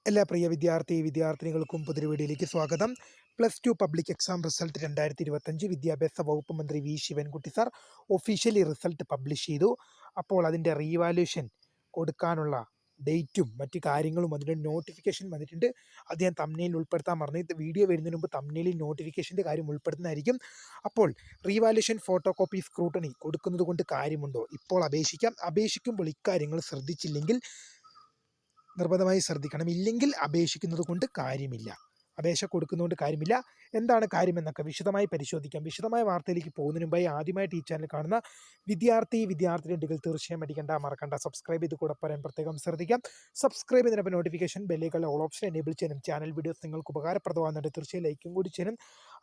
എല്ലാ പ്രിയ വിദ്യാർത്ഥിനികൾക്കും പുതിയൊരു വീഡിയോയിലേക്ക് സ്വാഗതം. +2 പബ്ലിക് എക്സാം റിസൾട്ട് 2025 വിദ്യാഭ്യാസ വകുപ്പ് മന്ത്രി V Sivankutty sir officially result publish ചെയ്തു. അപ്പോൾ അതിൻ്റെ റീവാലുവേഷൻ കൊടുക്കാനുള്ള ഡേറ്റും മറ്റു കാര്യങ്ങളും അതിൻ്റെ നോട്ടിഫിക്കേഷൻ വന്നിട്ടുണ്ട്. അത് ഞാൻ തംബ്നെയിലിൽ ഉൾപ്പെടുത്താൻ പറഞ്ഞു. ഇത് വീഡിയോ വരുന്നതിന് മുമ്പ് തംബ്നെയിലിൽ നോട്ടിഫിക്കേഷൻ്റെ കാര്യം ഉൾപ്പെടുത്തുന്നതായിരിക്കും. അപ്പോൾ റീവാലുവേഷൻ ഫോട്ടോ കോപ്പി സ്ക്രൂട്ടണി കൊടുക്കുന്നത് കൊണ്ട് കാര്യമുണ്ടോ? ഇപ്പോൾ അപേക്ഷിക്കാം. അപേക്ഷിക്കുമ്പോൾ ഇക്കാര്യങ്ങൾ ശ്രദ്ധിച്ചില്ലെങ്കിൽ നിർബന്ധമായി ശ്രദ്ധിക്കണം. ഇല്ലെങ്കിൽ അപേക്ഷിക്കുന്നത് കൊണ്ട് കാര്യമില്ല, അപേക്ഷ കൊടുക്കുന്നതുകൊണ്ട് കാര്യമില്ല. എന്താണ് കാര്യമെന്നൊക്കെ വിശദമായി പരിശോധിക്കാം. വിശദമായ വാർത്തയിലേക്ക് പോകുന്നതിന് മുമ്പായി ആദ്യമായിട്ട് ഈ ചാനൽ കാണുന്ന വിദ്യാർത്ഥിനികൾ തീർച്ചയായും മറക്കണ്ട സബ്സ്ക്രൈബ് ചെയ്ത് കൂടെ പറയാൻ പ്രത്യേകം ശ്രദ്ധിക്കാം. സബ്സ്ക്രൈബ് ചെയ്തതിനൊപ്പം നോട്ടിഫിക്കേഷൻ ബെല്ലേക്കുള്ള ഓൾ ഓപ്ഷൻ എനേബിൾ ചെയ്യാനും ചാനൽ വീഡിയോസ് നിങ്ങൾക്ക് ഉപകാരപ്രദമാകുന്നുണ്ട് തീർച്ചയായും ലൈക്കും കൂടി ചെയ്യാനും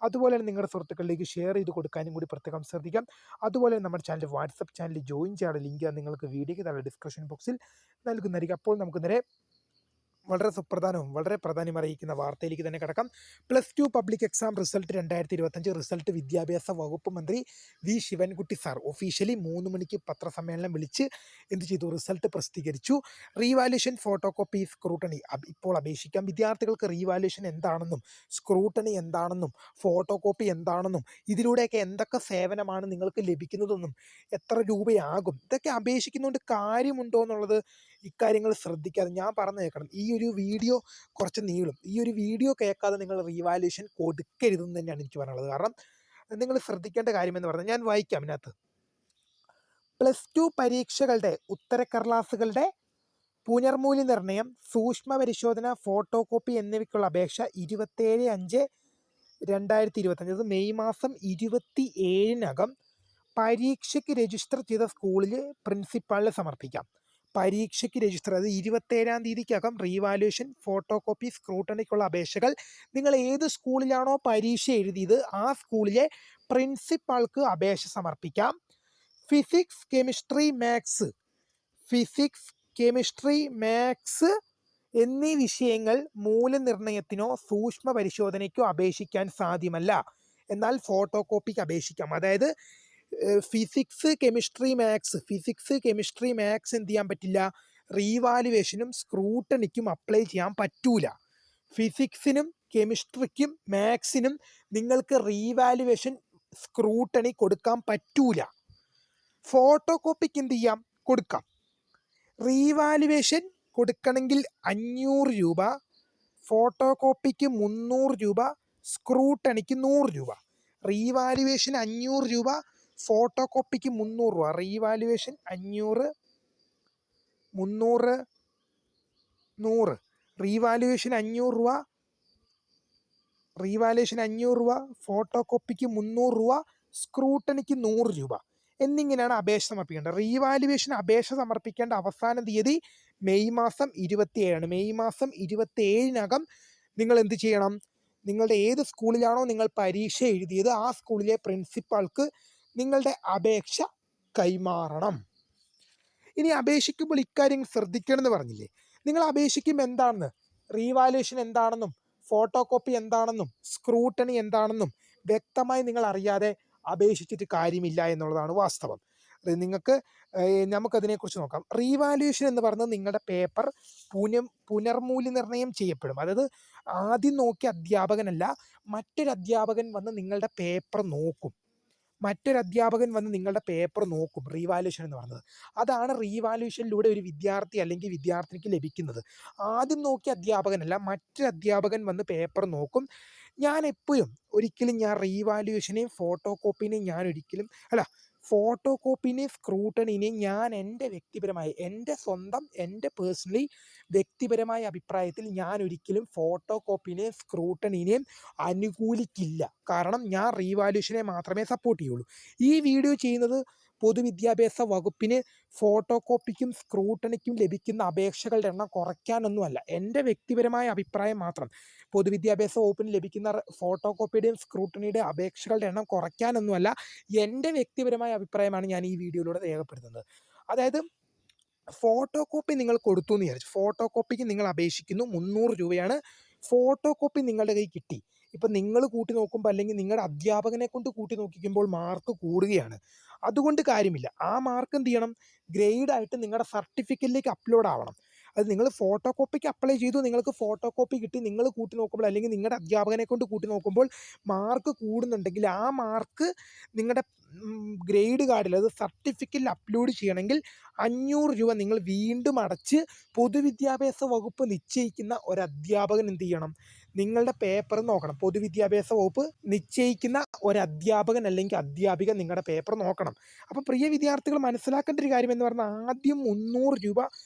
അതുപോലെ തന്നെ നിങ്ങളുടെ സുഹൃത്തുക്കളിലേക്ക് ഷെയർ ചെയ്ത് കൊടുക്കാനും കൂടി പ്രത്യേകം ശ്രദ്ധിക്കാം. അതുപോലെ നമ്മുടെ ചാനൽ വാട്സപ്പ് ചാനലിൽ ജോയിൻ ചെയ്യാനുള്ള ലിങ്ക് നിങ്ങൾക്ക് വീഡിയോയ്ക്ക് താഴെ ഡിസ്ക്രിപ്ഷൻ ബോക്സിൽ നൽകുന്നതായിരിക്കും. അപ്പോൾ നമുക്ക് നേരെ വളരെ സുപ്രധാനവും വളരെ പ്രാധാന്യം അറിയിക്കുന്ന വാർത്തയിലേക്ക് തന്നെ കിടക്കാം. +2 പബ്ലിക് എക്സാം റിസൾട്ട് 2025 റിസൾട്ട് വിദ്യാഭ്യാസ വകുപ്പ് മന്ത്രി വി ശിവൻകുട്ടി സാർ ഒഫീഷ്യലി 3 മണിക്ക് പത്രസമ്മേളനം വിളിച്ച് എന്ത് ചെയ്തു? റിസൾട്ട് പ്രസിദ്ധീകരിച്ചു. റീവാലുവേഷൻ ഫോട്ടോ കോപ്പി സ്ക്രൂട്ടണി ഇപ്പോൾ അപേക്ഷിക്കാം. വിദ്യാർത്ഥികൾക്ക് റീവാലുവേഷൻ എന്താണെന്നും സ്ക്രൂട്ടണി എന്താണെന്നും ഫോട്ടോ കോപ്പി എന്താണെന്നും ഇതിലൂടെയൊക്കെ എന്തൊക്കെ സേവനമാണ് നിങ്ങൾക്ക് ലഭിക്കുന്നതെന്നും എത്ര രൂപയാകും ഇതൊക്കെ അപേക്ഷിക്കുന്നതുകൊണ്ട് കാര്യമുണ്ടോ എന്നുള്ളത് ഇക്കാര്യങ്ങൾ ശ്രദ്ധിക്കാതെ ഞാൻ പറഞ്ഞു കേൾക്കണം. ഈ ഒരു വീഡിയോ കുറച്ച് നീളും. ഈ ഒരു വീഡിയോ കേൾക്കാതെ നിങ്ങൾ റീവാലുവേഷൻ കൊടുക്കരുതെന്ന് തന്നെയാണ് എനിക്ക് പറയാനുള്ളത്. കാരണം നിങ്ങൾ ശ്രദ്ധിക്കേണ്ട കാര്യമെന്ന് പറഞ്ഞാൽ ഞാൻ വായിക്കാം. ഇതിനകത്ത് +2 പരീക്ഷകളുടെ ഉത്തരക്കടലാസുകളുടെ പുനർമൂല്യനിർണ്ണയം, സൂക്ഷ്മ പരിശോധന, ഫോട്ടോ കോപ്പി എന്നിവയ്ക്കുള്ള അപേക്ഷ 27/5/2025 അത് മെയ് മാസം 27-നകം പരീക്ഷയ്ക്ക് രജിസ്റ്റർ ചെയ്ത സ്കൂളിൽ പ്രിൻസിപ്പാളിന് സമർപ്പിക്കാം. പരീക്ഷയ്ക്ക് രജിസ്റ്റർ അത് 27-ാം തീയതിക്കകം റീവാലുവേഷൻ ഫോട്ടോ കോപ്പി സ്ക്രൂട്ടണിക്കുള്ള അപേക്ഷകൾ നിങ്ങൾ ഏത് സ്കൂളിലാണോ പരീക്ഷ എഴുതിയത് ആ സ്കൂളിലെ പ്രിൻസിപ്പാൾക്ക് അപേക്ഷ സമർപ്പിക്കാം. ഫിസിക്സ് കെമിസ്ട്രി മാത്സ് എന്നീ വിഷയങ്ങൾ മൂല്യനിർണ്ണയത്തിനോ സൂക്ഷ്മ പരിശോധനയ്ക്കോ അപേക്ഷിക്കാൻ സാധ്യമല്ല. എന്നാൽ ഫോട്ടോ കോപ്പിക്ക് അപേക്ഷിക്കാം. അതായത് ഫിസിക്സ് കെമിസ്ട്രി മാത്സ് എന്ത് ചെയ്യാൻ പറ്റില്ല? റീവാലുവേഷനും സ്ക്രൂട്ടണിക്കും അപ്ലൈ ചെയ്യാൻ പറ്റൂല. ഫിസിക്സിനും കെമിസ്ട്രിക്കും മാത്സിനും നിങ്ങൾക്ക് റീവാലുവേഷൻ സ്ക്രൂട്ടണി കൊടുക്കാൻ പറ്റൂല. ഫോട്ടോ കോപ്പിക്ക് എന്ത് ചെയ്യാം? കൊടുക്കാം. റീവാലുവേഷൻ കൊടുക്കണമെങ്കിൽ 500 രൂപ, ഫോട്ടോ കോപ്പിക്ക് 300 രൂപ, സ്ക്രൂട്ടണിക്ക് 100 രൂപ. റീവാലുവേഷൻ 500 രൂപ, ഫോട്ടോ കോപ്പിക്ക് 300 രൂപ. റീവാലുവേഷൻ 500, 300, 100. റീവാലുവേഷൻ 500 രൂപ, ഫോട്ടോ കോപ്പിക്ക് 300 രൂപ, സ്ക്രൂട്ടണിക്ക് 100 രൂപ എന്നിങ്ങനെയാണ് അപേക്ഷ സമർപ്പിക്കേണ്ടത്. റീവാലുവേഷൻ അപേക്ഷ സമർപ്പിക്കേണ്ട അവസാന തീയതി മെയ് മാസം 27 മെയ് മാസം 27-നകം നിങ്ങൾ എന്ത് ചെയ്യണം? നിങ്ങളുടെ ഏത് സ്കൂളിലാണോ നിങ്ങൾ പരീക്ഷ എഴുതിയത് ആ സ്കൂളിലെ പ്രിൻസിപ്പാൾക്ക് നിങ്ങളുടെ അപേക്ഷ കൈമാറണം. ഇനി അപേക്ഷിക്കുമ്പോൾ ഇക്കാര്യങ്ങൾ ശ്രദ്ധിക്കണം എന്ന് പറഞ്ഞില്ലേ? നിങ്ങൾ അപേക്ഷിക്കുമ്പോൾ എന്താണെന്ന്, റീവാലുവേഷൻ എന്താണെന്നും ഫോട്ടോ കോപ്പി എന്താണെന്നും സ്ക്രൂട്ടണി എന്താണെന്നും വ്യക്തമായി നിങ്ങൾ അറിയാതെ അപേക്ഷിച്ചിട്ട് കാര്യമില്ല എന്നുള്ളതാണ് വാസ്തവം. നമുക്കതിനെക്കുറിച്ച് നോക്കാം. റീവാലുവേഷൻ എന്ന് പറയുന്നത് നിങ്ങളുടെ പേപ്പർ പുനർമൂല്യനിർണ്ണയം ചെയ്യപ്പെടും. അതായത് ആദ്യം നോക്കിയ അധ്യാപകനല്ല, മറ്റൊരു അധ്യാപകൻ വന്ന് നിങ്ങളുടെ പേപ്പർ നോക്കും. റീവാലുവേഷൻ എന്ന് പറയുന്നത് അതാണ്. റീവാലുവേഷനിലൂടെ ഒരു വിദ്യാർത്ഥി അല്ലെങ്കിൽ വിദ്യാർത്ഥിനിക്ക് ലഭിക്കുന്നത് ആദ്യം നോക്കിയ അധ്യാപകനല്ല, മറ്റൊരു അധ്യാപകൻ വന്ന് പേപ്പർ നോക്കും. ഞാൻ ഒരിക്കലും റീവാലുവേഷനെയും ഫോട്ടോ കോപ്പീനെയും ഫോട്ടോ കോപ്പീനെയും സ്ക്രൂട്ടണിനെയും ഞാൻ എൻ്റെ പേഴ്സണലി വ്യക്തിപരമായ അഭിപ്രായത്തിൽ ഞാൻ ഒരിക്കലും ഫോട്ടോ കോപ്പീനെയും സ്ക്രൂട്ടണിനെയും അനുകൂലിക്കില്ല. കാരണം ഞാൻ റീവാലുവേഷനെ മാത്രമേ സപ്പോർട്ട് ചെയ്യുള്ളൂ. ഈ വീഡിയോ ചെയ്യുന്നത് പൊതുവിദ്യാഭ്യാസ വകുപ്പിന് ഫോട്ടോ കോപ്പിക്കും സ്ക്രൂട്ടണിക്കും ലഭിക്കുന്ന അപേക്ഷകളുടെ എണ്ണം കുറയ്ക്കാനൊന്നുമല്ല. എൻ്റെ വ്യക്തിപരമായ അഭിപ്രായം മാത്രം. പൊതുവിദ്യാഭ്യാസ വകുപ്പിന് ലഭിക്കുന്ന ഫോട്ടോ കോപ്പിയുടെയും സ്ക്രൂട്ടണിയുടെയും അപേക്ഷകളുടെ എണ്ണം കുറയ്ക്കാനൊന്നുമല്ല. എൻ്റെ വ്യക്തിപരമായ അഭിപ്രായമാണ് ഞാൻ ഈ വീഡിയോയിലൂടെ രേഖപ്പെടുത്തുന്നത്. അതായത് ഫോട്ടോ കോപ്പി നിങ്ങൾ കൊടുത്തു എന്ന് വിചാരിച്ചു. ഫോട്ടോ കോപ്പിക്ക് നിങ്ങൾ അപേക്ഷിക്കുന്നു, 300 രൂപയാണ്. ഫോട്ടോ കോപ്പി നിങ്ങളുടെ കയ്യിൽ കിട്ടി. ഇപ്പം നിങ്ങൾ കൂട്ടി നോക്കുമ്പോൾ അല്ലെങ്കിൽ നിങ്ങളുടെ അധ്യാപകനെ കൊണ്ട് കൂട്ടി നോക്കിക്കുമ്പോൾ മാർക്ക് കൂടുകയാണ്. അതുകൊണ്ട് കാര്യമില്ല. ആ മാർക്ക് എന്ത് ചെയ്യണം? ഗ്രേഡായിട്ട് നിങ്ങളുടെ സർട്ടിഫിക്കറ്റിലേക്ക് അപ്ലോഡ് ആവണം. അത് നിങ്ങൾ ഫോട്ടോ കോപ്പിക്ക് അപ്ലൈ ചെയ്തു, നിങ്ങൾക്ക് ഫോട്ടോ കോപ്പി കിട്ടി, നിങ്ങൾ കൂട്ടി നോക്കുമ്പോൾ അല്ലെങ്കിൽ നിങ്ങളുടെ അധ്യാപകനെ കൊണ്ട് കൂട്ടി നോക്കുമ്പോൾ മാർക്ക് കൂടുന്നുണ്ടെങ്കിൽ ആ മാർക്ക് നിങ്ങളുടെ ഗ്രേഡ് കാർഡിൽ, അത് സർട്ടിഫിക്കറ്റിൽ അപ്ലോഡ് ചെയ്യണമെങ്കിൽ 500 രൂപ നിങ്ങൾ വീണ്ടും അടച്ച് പൊതുവിദ്യാഭ്യാസ വകുപ്പ് നിശ്ചയിക്കുന്ന ഒരു അധ്യാപകൻ എന്ത് ചെയ്യണം, നിങ്ങളുടെ പേപ്പർ നോക്കണം. പൊതുവിദ്യാഭ്യാസ വകുപ്പ് നിശ്ചയിക്കുന്ന ഒരു അധ്യാപകൻ അല്ലെങ്കിൽ അധ്യാപിക നിങ്ങളുടെ പേപ്പർ നോക്കണം. അപ്പോൾ പ്രിയ വിദ്യാർത്ഥികൾ മനസ്സിലാക്കേണ്ട ഒരു കാര്യം എന്ന് പറഞ്ഞാൽ ആദ്യം 300 രൂപ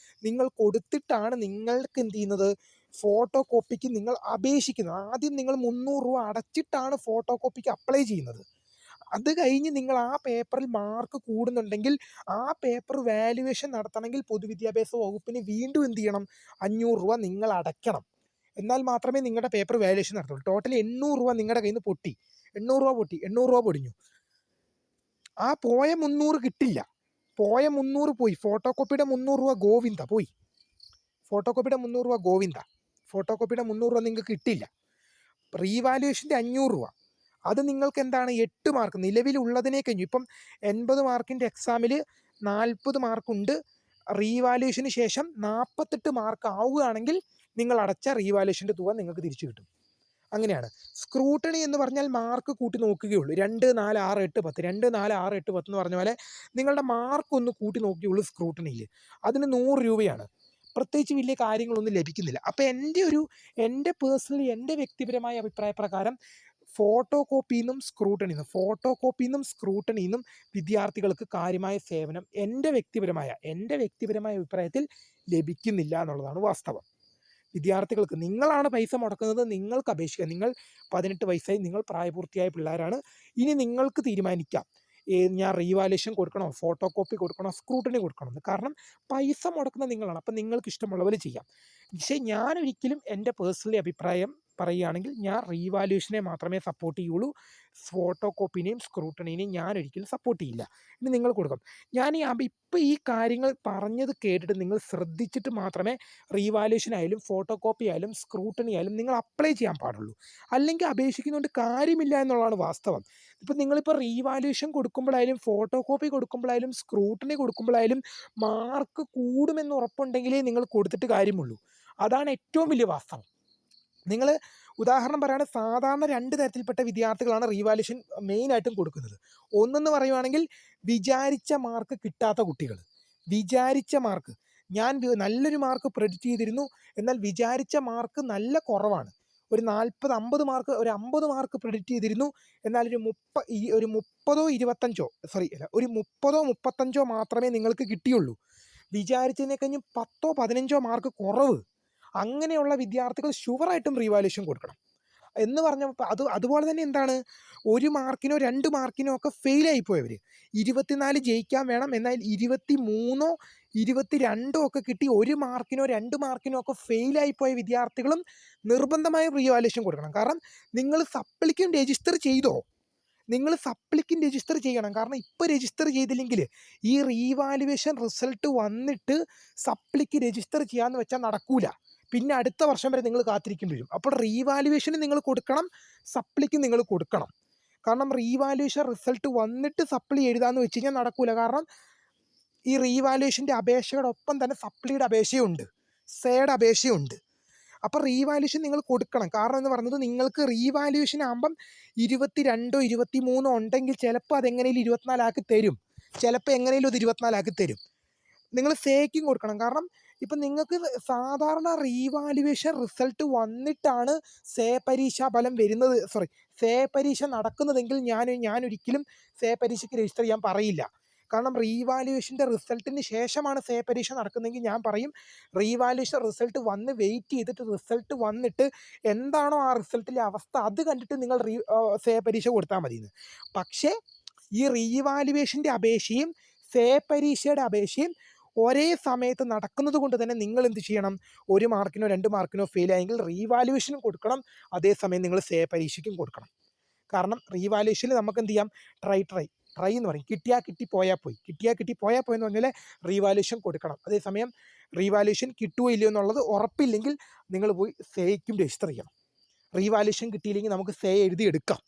നിങ്ങൾ കൊടുത്തിട്ടാണ് നിങ്ങൾക്ക് എന്ത് ചെയ്യുന്നത്, ഫോട്ടോ കോപ്പിക്ക് നിങ്ങൾ അപേക്ഷിക്കുന്നത്. ആദ്യം നിങ്ങൾ 300 രൂപ അടച്ചിട്ടാണ് ഫോട്ടോ കോപ്പിക്ക് അപ്ലൈ ചെയ്യുന്നത്. അത് കഴിഞ്ഞ് നിങ്ങൾ ആ പേപ്പറിൽ മാർക്ക് കൂടുന്നുണ്ടെങ്കിൽ ആ പേപ്പർ വാല്യുവേഷൻ നടത്തണമെങ്കിൽ പൊതുവിദ്യാഭ്യാസ വകുപ്പിന് വീണ്ടും എന്ത് ചെയ്യണം, 500 രൂപ നിങ്ങൾ അടയ്ക്കണം. എന്നാൽ മാത്രമേ നിങ്ങളുടെ പേപ്പർ വാല്യുവേഷൻ നടത്തുള്ളൂ. ടോട്ടൽ 800 രൂപ നിങ്ങളുടെ കയ്യിൽ നിന്ന് പൊട്ടി. 800 രൂപ പൊടിഞ്ഞു. ആ പോയ 300 കിട്ടില്ല. പോയ 300 പോയി. ഫോട്ടോ കോപ്പിയുടെ 300 രൂപ ഗോവിന്ദ പോയി. ഫോട്ടോ കോപ്പിയുടെ 300 രൂപ ഗോവിന്ദ. ഫോട്ടോ കോപ്പിയുടെ 300 രൂപ നിങ്ങൾക്ക് കിട്ടില്ല. റീവാല്യുവേഷൻ്റെ 500 രൂപ അത് നിങ്ങൾക്ക് എന്താണ് 8 മാർക്ക് നിലവിലുള്ളതിനെ കഴിഞ്ഞു. ഇപ്പം 80 മാർക്കിൻ്റെ എക്സാമിൽ 40 മാർക്കുണ്ട്. റീവാല്യുവേഷന് ശേഷം 48 മാർക്ക് ആവുകയാണെങ്കിൽ നിങ്ങൾ അടച്ച റീവാല്യുവേഷൻ്റെ തുക നിങ്ങൾക്ക് തിരിച്ചു കിട്ടും. അങ്ങനെയാണ്. സ്ക്രൂട്ടണി എന്ന് പറഞ്ഞാൽ മാർക്ക് കൂട്ടി നോക്കുകയുള്ളൂ. 2, 4, 6, 8, 10 2, 4, 6, 8, 10 എന്ന് പറഞ്ഞ പോലെ നിങ്ങളുടെ മാർക്ക് ഒന്ന് കൂട്ടി നോക്കുകയുള്ളൂ സ്ക്രൂട്ടണിയിൽ. അതിന് 100 രൂപയാണ്. പ്രത്യേകിച്ച് വലിയ കാര്യങ്ങളൊന്നും ലഭിക്കുന്നില്ല. അപ്പോൾ എൻ്റെ പേഴ്സണലി എൻ്റെ വ്യക്തിപരമായ അഭിപ്രായ പ്രകാരം ഫോട്ടോ കോപ്പിയിൽ നിന്നും സ്ക്രൂട്ടണിയിൽ വിദ്യാർത്ഥികൾക്ക് കാര്യമായ സേവനം എൻ്റെ വ്യക്തിപരമായ അഭിപ്രായത്തിൽ ലഭിക്കുന്നില്ല എന്നുള്ളതാണ് വാസ്തവം. വിദ്യാർത്ഥികൾക്ക് നിങ്ങളാണ് പൈസ മുടക്കുന്നത്, നിങ്ങൾക്ക് അപേക്ഷിക്കാം. നിങ്ങൾ 18 വയസ്സായി, നിങ്ങൾ പ്രായപൂർത്തിയായ പിള്ളേരാണ്. ഇനി നിങ്ങൾക്ക് തീരുമാനിക്കാം ഞാൻ റീവാല്യുവേഷൻ കൊടുക്കണോ, ഫോട്ടോ കോപ്പി കൊടുക്കണോ, സ്ക്രൂട്ടണി കൊടുക്കണോ എന്ന്. കാരണം പൈസ മുടക്കുന്ന നിങ്ങളാണ്. അപ്പം നിങ്ങൾക്ക് ഇഷ്ടമുള്ള പോലെ ചെയ്യാം. പക്ഷേ ഞാനൊരിക്കലും എൻ്റെ പേഴ്സണലി അഭിപ്രായം പറയുകയാണെങ്കിൽ ഞാൻ റീവാല്യുവേഷനെ മാത്രമേ സപ്പോർട്ട് ചെയ്യുള്ളൂ. ഫോട്ടോ കോപ്പിനെയും സ്ക്രൂട്ടണിനെയും ഞാൻ ഒരിക്കലും സപ്പോർട്ട് ചെയ്യില്ല. ഇനി നിങ്ങൾ കൊടുക്കും. ഇപ്പോൾ ഈ കാര്യങ്ങൾ പറഞ്ഞത് കേട്ടിട്ട് നിങ്ങൾ ശ്രദ്ധിച്ചിട്ട് മാത്രമേ റീവാല്യുവേഷൻ ആയാലും ഫോട്ടോ കോപ്പി ആയാലും സ്ക്രൂട്ടണി ആയാലും നിങ്ങൾ അപ്ലൈ ചെയ്യാൻ പാടുള്ളൂ. അല്ലെങ്കിൽ അപേക്ഷിക്കുന്നതുകൊണ്ട് കാര്യമില്ല എന്നുള്ളതാണ് വാസ്തവം. ഇപ്പം നിങ്ങളിപ്പോൾ റീവാല്യുവേഷൻ കൊടുക്കുമ്പോഴായാലും ഫോട്ടോ കോപ്പി കൊടുക്കുമ്പോഴായാലും സ്ക്രൂട്ടണി കൊടുക്കുമ്പോഴായാലും മാർക്ക് കൂടുമെന്ന് ഉറപ്പുണ്ടെങ്കിലേ നിങ്ങൾ കൊടുത്തിട്ട് കാര്യമുള്ളൂ. അതാണ് ഏറ്റവും വലിയ വാസ്തവം. നിങ്ങൾ ഉദാഹരണം പറയുകയാണെങ്കിൽ സാധാരണ 2 തരത്തിൽപ്പെട്ട വിദ്യാർത്ഥികളാണ് റീവാല്യുവേഷൻ മെയിനായിട്ടും കൊടുക്കുന്നത്. ഒന്നെന്ന് പറയുവാണെങ്കിൽ വിചാരിച്ച മാർക്ക് കിട്ടാത്ത കുട്ടികൾ. വിചാരിച്ച മാർക്ക് ഞാൻ നല്ലൊരു മാർക്ക് പ്രെഡിക്റ്റ് ചെയ്തിരുന്നു, എന്നാൽ വിചാരിച്ച മാർക്ക് നല്ല കുറവാണ്. ഒരു 40-50 മാർക്ക്, ഒരു 50 മാർക്ക് പ്രെഡിക്റ്റ് ചെയ്തിരുന്നു, എന്നാൽ ഒരു 30-35 മാത്രമേ നിങ്ങൾക്ക് കിട്ടിയുള്ളൂ. വിചാരിച്ചതിനെ കഴിഞ്ഞ് 10-15 മാർക്ക് കുറവ്. അങ്ങനെയുള്ള വിദ്യാർത്ഥികൾ ഷുവറായിട്ടും റീവാല്യുവേഷൻ കൊടുക്കണം എന്ന് പറഞ്ഞപ്പോൾ അതുപോലെ തന്നെ എന്താണ്, 1 മാർക്കിനോ 2 മാർക്കിനോ ഒക്കെ ഫെയിലായി പോയവർ 24 ജയിക്കാൻ വേണം, എന്നാൽ 23 22 ഒക്കെ കിട്ടി 1 മാർക്കിനോ 2 മാർക്കിനോ ഒക്കെ ഫെയിലായി പോയ വിദ്യാർത്ഥികളും നിർബന്ധമായും റീവാല്യുവേഷൻ കൊടുക്കണം. കാരണം നിങ്ങൾ സപ്ലിക്കും രജിസ്റ്റർ ചെയ്തോ, നിങ്ങൾ സപ്ലിക്കും രജിസ്റ്റർ ചെയ്യണം. കാരണം ഇപ്പോൾ രജിസ്റ്റർ ചെയ്തില്ലെങ്കിൽ ഈ റീവാല്യുവേഷൻ റിസൾട്ട് വന്നിട്ട് സപ്ലിക്ക് രജിസ്റ്റർ ചെയ്യാമെന്ന് വെച്ചാൽ നടക്കൂല. പിന്നെ അടുത്ത വർഷം വരെ നിങ്ങൾ കാത്തിരിക്കേണ്ടി വരും. അപ്പോൾ റീവാല്യുവേഷന് നിങ്ങൾ കൊടുക്കണം, സപ്ലിക്ക് നിങ്ങൾ കൊടുക്കണം. കാരണം റീവാല്യുവേഷൻ റിസൾട്ട് വന്നിട്ട് സപ്ലി എഴുതാമെന്ന് വെച്ച് കഴിഞ്ഞാൽ നടക്കൂല. കാരണം ഈ റീവാല്യുവേഷൻ്റെ അപേക്ഷയുടെ ഒപ്പം തന്നെ സപ്ലിയുടെ അപേക്ഷയുണ്ട്, സേയുടെ അപേക്ഷയുണ്ട്. അപ്പോൾ റീവാല്യുവേഷൻ നിങ്ങൾ കൊടുക്കണം. കാരണം എന്ന് പറയുന്നത് നിങ്ങൾക്ക് റീവാല്യുവേഷൻ ആകുമ്പം 22 23 ഉണ്ടെങ്കിൽ ചിലപ്പോൾ അതെങ്ങനെയും 24 ആക്കി തരും, ചിലപ്പോൾ എങ്ങനെയും അത് 24 ആക്കി തരും. നിങ്ങൾ സേക്കും കൊടുക്കണം. കാരണം ഇപ്പം നിങ്ങൾക്ക് സാധാരണ റീവാല്യുവേഷൻ റിസൾട്ട് വന്നിട്ടാണ് പരീക്ഷാ ഫലം വരുന്നത്, പരീക്ഷ നടക്കുന്നതെങ്കിൽ ഞാനൊരിക്കലും പരീക്ഷയ്ക്ക് രജിസ്റ്റർ ചെയ്യാൻ പറയില്ല. കാരണം റീവാല്യുവേഷൻ്റെ റിസൾട്ടിന് ശേഷമാണ് പരീക്ഷ നടക്കുന്നതെങ്കിൽ ഞാൻ പറയും റീവാല്യുവേഷൻ റിസൾട്ട് വന്ന് വെയിറ്റ് ചെയ്തിട്ട് റിസൾട്ട് വന്നിട്ട് എന്താണോ ആ റിസൾട്ടിലെ അവസ്ഥ അത് കണ്ടിട്ട് നിങ്ങൾ പരീക്ഷ കൊടുത്താൽ മതിയെന്ന്. പക്ഷേ ഈ റീവാല്യുവേഷൻ്റെ അപേക്ഷയും പരീക്ഷയുടെ അപേക്ഷയും ഒരേ സമയത്ത് നടക്കുന്നത് കൊണ്ട് തന്നെ നിങ്ങൾ എന്ത് ചെയ്യണം, 1 മാർക്കിനോ 2 മാർക്കിനോ ഫെയിലായെങ്കിൽ റീവാല്യുവേഷനും കൊടുക്കണം, അതേസമയം നിങ്ങൾ പരീക്ഷയ്ക്കും കൊടുക്കണം. കാരണം റീവാല്യുവേഷനിൽ നമുക്ക് എന്ത് ചെയ്യാം, ട്രൈ എന്ന് പറയും. കിട്ടിയാൽ കിട്ടി, പോയാൽ പോയി എന്ന് പറഞ്ഞാൽ റീവാല്യുവേഷൻ കൊടുക്കണം. അതേസമയം റീവാല്യുവേഷൻ കിട്ടുമോ ഇല്ലയോ എന്നുള്ളത് ഉറപ്പില്ലെങ്കിൽ നിങ്ങൾ പോയി സേയ്ക്കും രജിസ്റ്റർ ചെയ്യണം. റീവാല്യുവേഷൻ കിട്ടിയില്ലെങ്കിൽ നമുക്ക് എഴുതി എടുക്കാം.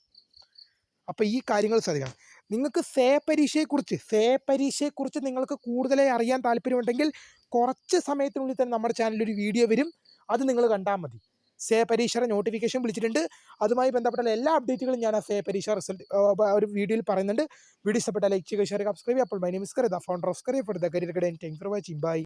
അപ്പോൾ ഈ കാര്യങ്ങൾ ശ്രദ്ധിക്കണം. നിങ്ങൾക്ക് സേ പരീക്ഷയെക്കുറിച്ച് നിങ്ങൾക്ക് കൂടുതലായി അറിയാൻ താല്പര്യമുണ്ടെങ്കിൽ കുറച്ച് സമയത്തിനുള്ളിൽ തന്നെ നമ്മുടെ ചാനലിൽ ഒരു വീഡിയോ വരും. അത് നിങ്ങൾ കണ്ടാൽ മതി. സേ പരീക്ഷയുടെ നോട്ടിഫിക്കേഷൻ വിളിച്ചിട്ടുണ്ട്. അതുമായി ബന്ധപ്പെട്ട എല്ലാ അപ്ഡേറ്റുകളും ഞാൻ ആ സേ പരീക്ഷ റിസൾട്ട് ഒരു വീഡിയോയിൽ പറയുന്നുണ്ട്. വീഡിയോ ഇഷ്ടപ്പെട്ട ലൈക്ക് ചെയ്യുക, ഷെയർ ചെയ്യുക, സബ്സ്ക്രൈബ് ചെയ്യുക. അപ്പോൾ my name is Kariya, the founder of Kariya for the career guide. Thanks for watching. By.